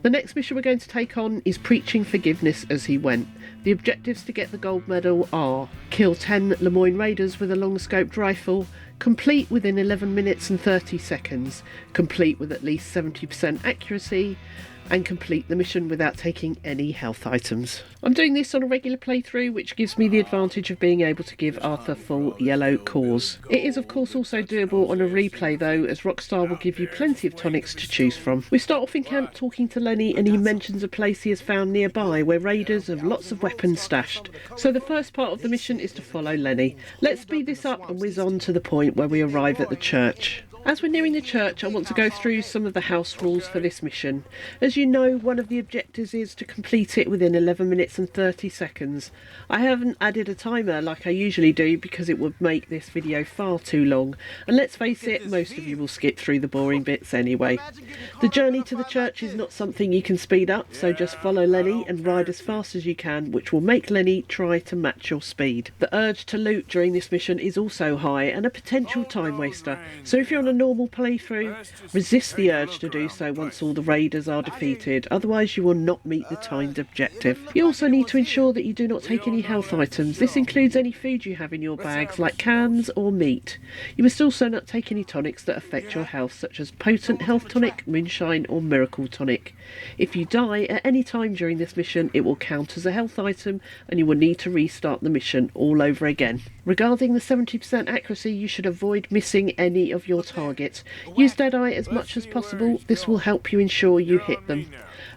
The next mission we're going to take on is preaching forgiveness as he went. The objectives to get the gold medal are: kill 10 Lemoyne Raiders with a long-scoped rifle, complete within 11 minutes and 30 seconds, complete with at least 70% accuracy, and complete the mission without taking any health items. I'm doing this on a regular playthrough, which gives me the advantage of being able to give Arthur full yellow cores. It is of course also doable on a replay though, as Rockstar will give you plenty of tonics to choose from. We start off in camp talking to Lenny, and he mentions a place he has found nearby where raiders have lots of weapons stashed. So the first part of the mission is to follow Lenny. Let's speed this up and whiz on to the point where we arrive at the church. As we're nearing the church, I want to go through some of the house rules for this mission. As you know, one of the objectives is to complete it within 11 minutes and 30 seconds. I haven't added a timer like I usually do because it would make this video far too long. And let's face it, most of you will skip through the boring bits anyway. The journey to the church is not something you can speed up, so just follow Lenny and ride as fast as you can, which will make Lenny try to match your speed. The urge to loot during this mission is also high and a potential time waster, so if you're on a normal playthrough, resist the urge to do so once all the raiders are defeated, otherwise you will not meet the timed objective. You also need to ensure that you do not take any health items. This includes any food you have in your bags, like cans or meat. You must also not take any tonics that affect your health, such as potent health tonic, moonshine or miracle tonic. If you die at any time during this mission, it will count as a health item and you will need to restart the mission all over again. Regarding the 70% accuracy, you should avoid missing any of your targets. Use Deadeye as much as possible. This will help you ensure you hit them.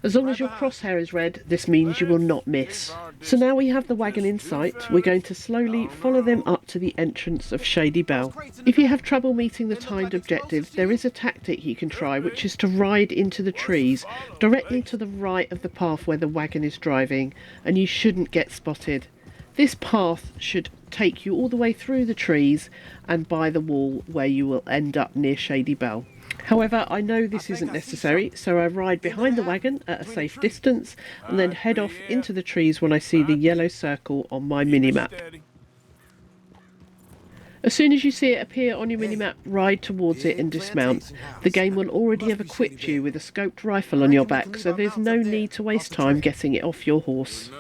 As long as your crosshair is red, this means you will not miss. So now we have the wagon in sight, we're going to slowly follow them up to the entrance of Shady Belle. If you have trouble meeting the timed objective, there is a tactic you can try, which is to ride into the trees directly to the right of the path where the wagon is driving, and you shouldn't get spotted. This path should take you all the way through the trees and by the wall, where you will end up near Shady Belle. However, I know this isn't necessary, so I ride behind the wagon at a safe distance and then head off into the trees when I see the yellow circle on my minimap. As soon as you see it appear on your minimap, ride towards it and dismount. The game will already have equipped you with a scoped rifle on your back, so there's no need to waste time getting it off your horse.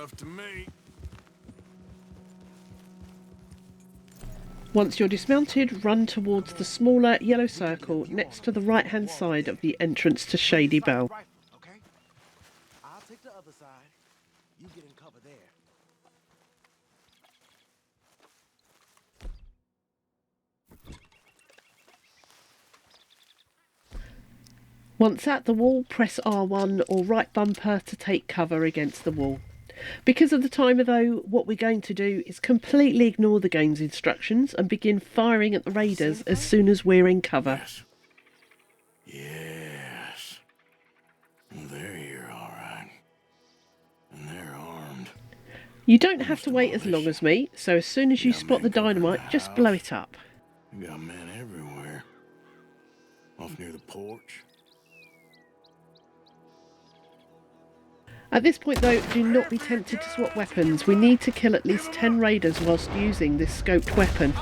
Once you're dismounted, run towards the smaller yellow circle next to the right hand side of the entrance to Shady Belle. Okay? I'll take the other side. You get in cover there. Once at the wall, press R1 or right bumper to take cover against the wall. Because of the timer though, what we're going to do is completely ignore the game's instructions and begin firing at the raiders as soon as we're in cover. Yes. They're here, all right. And they're armed. You don't have to wait as long as me, so as soon as you spot the dynamite, just blow it up. You got men everywhere. Off near the porch. At this point though, do not be tempted to swap weapons. We need to kill at least 10 raiders whilst using this scoped weapon.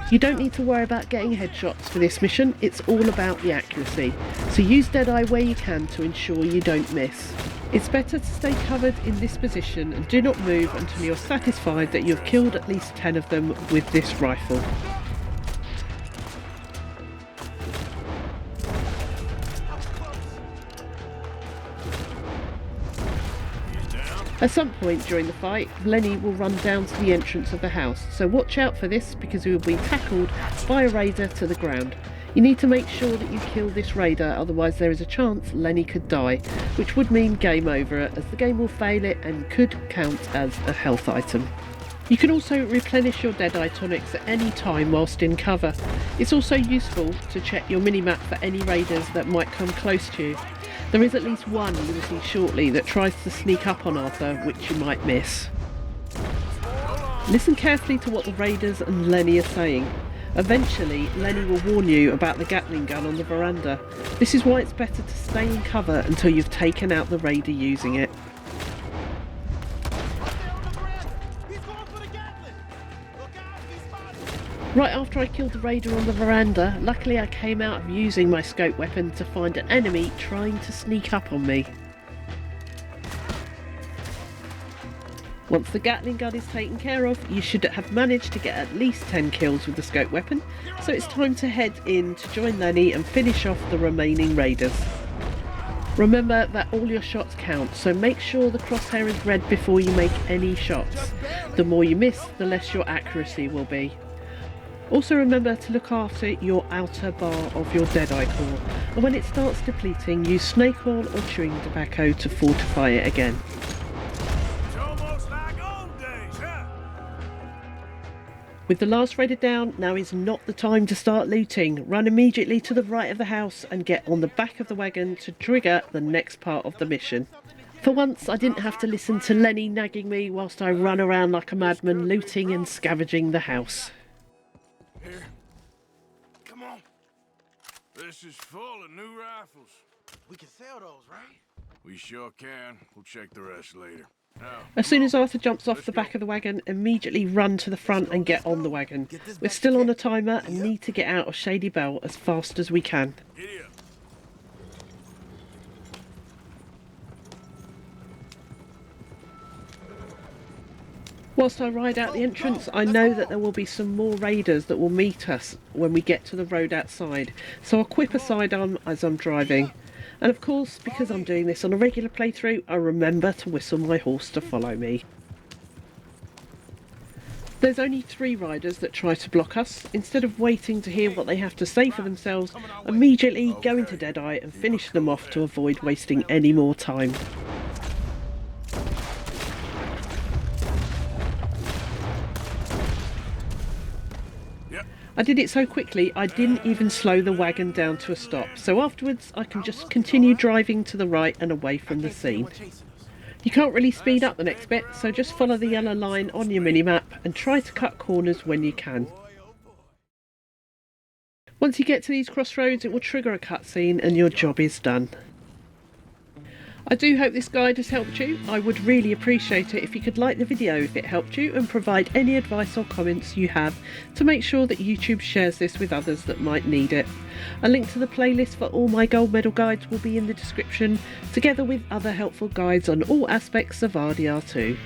You don't need to worry about getting headshots for this mission, it's all about the accuracy. So use Deadeye where you can to ensure you don't miss. It's better to stay covered in this position and do not move until you're satisfied that you've killed at least 10 of them with this rifle. At some point during the fight, Lenny will run down to the entrance of the house, so watch out for this because he will be tackled by a raider to the ground. You need to make sure that you kill this raider, otherwise there is a chance Lenny could die, which would mean game over, as the game will fail it and could count as a health item. You can also replenish your Deadeye tonics at any time whilst in cover. It's also useful to check your minimap for any raiders that might come close to you. There is at least one you will see shortly that tries to sneak up on Arthur, which you might miss. Listen carefully to what the raiders and Lenny are saying. Eventually, Lenny will warn you about the Gatling gun on the veranda. This is why it's better to stay in cover until you've taken out the raider using it. Right after I killed the raider on the veranda, luckily I came out of using my scope weapon to find an enemy trying to sneak up on me. Once the Gatling gun is taken care of, you should have managed to get at least 10 kills with the scope weapon, so it's time to head in to join Lenny and finish off the remaining raiders. Remember that all your shots count, so make sure the crosshair is red before you make any shots. The more you miss, the less your accuracy will be. Also remember to look after your outer bar of your Deadeye core, and when it starts depleting, use snake oil or chewing tobacco to fortify it again. With the last raider down, now is not the time to start looting. Run immediately to the right of the house and get on the back of the wagon to trigger the next part of the mission. For once, I didn't have to listen to Lenny nagging me whilst I run around like a madman looting and scavenging the house. Here. Come on. This is full of new rifles. We can sell those, right? We sure can. We'll check the rest later. Now, As soon as Arthur jumps off the back of the wagon, immediately run to the front and get on the wagon. We're still on a timer and need to get out of Shady Belle as fast as we can. giddy up. Whilst I ride out the entrance, I know that there will be some more raiders that will meet us when we get to the road outside, so I'll equip a sidearm as I'm driving. And of course, because I'm doing this on a regular playthrough, I remember to whistle my horse to follow me. There's only 3 riders that try to block us. Instead of waiting to hear what they have to say for themselves, immediately go into Deadeye and finish them off to avoid wasting any more time. I did it so quickly I didn't even slow the wagon down to a stop, so afterwards I can just continue driving to the right and away from the scene. You can't really speed up the next bit, so just follow the yellow line on your minimap and try to cut corners when you can. Once you get to these crossroads, it will trigger a cutscene and your job is done. I do hope this guide has helped you. I would really appreciate it if you could like the video if it helped you and provide any advice or comments you have to make sure that YouTube shares this with others that might need it. A link to the playlist for all my gold medal guides will be in the description, together with other helpful guides on all aspects of RDR2.